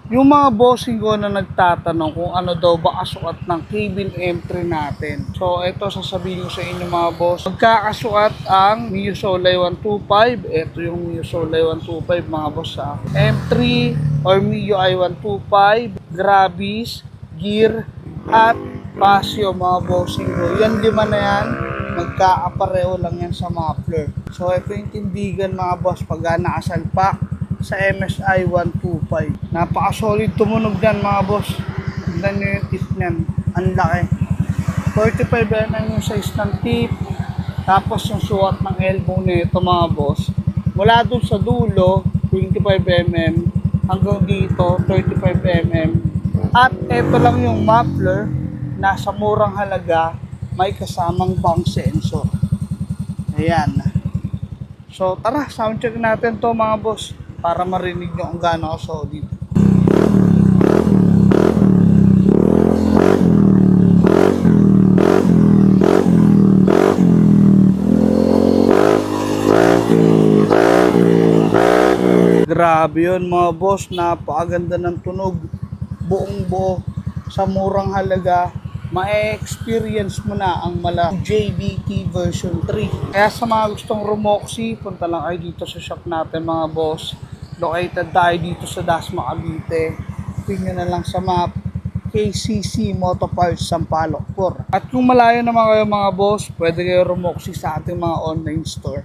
Yung mga bossing ko na nagtatanong kung ano daw ba kasukat ng cabin M3 natin. So, ito sasabihin ko sa inyo mga boss. Magkakasukat ang Mio Solay 125. Ito yung Mio Solay 125 mga boss ha. M3 or Mio i125, Gravis, Gear, at Casio mga bossing ko. Yan lima na yan. Magkakapareho lang yan sa muffler. So, ito yung tindigan mga boss pag nakasalpak sa MSI 125. Napaka-solid tumunog yan mga boss. Tignan nyo yung tip niyan. Ang laki. 45mm yung size ng tip. Tapos yung sukat ng elbow nito mga boss. Mula dun sa dulo, 25mm. Hanggang dito, 35mm. At ito lang yung muffler. Nasa murang halaga. May kasamang bang sensor. Ayan. So tara, sound check natin to mga boss para marinig nyo kung gaano ka-solid. Grabe yun mga boss, napakaganda ng tunog. Buong buo sa murang halaga, ma-experience mo na ang mala JBT version 3. Kaya sa mga gustong Rumoxy, punta lang kayo dito sa shop natin mga boss. Located tayo dito sa Dasma, Cavite. Tingnan na lang sa map, KCC Moto Parts Sampaloc 4. At kung malayo naman kayo mga boss, pwede kayo Rumoxy sa ating mga online store.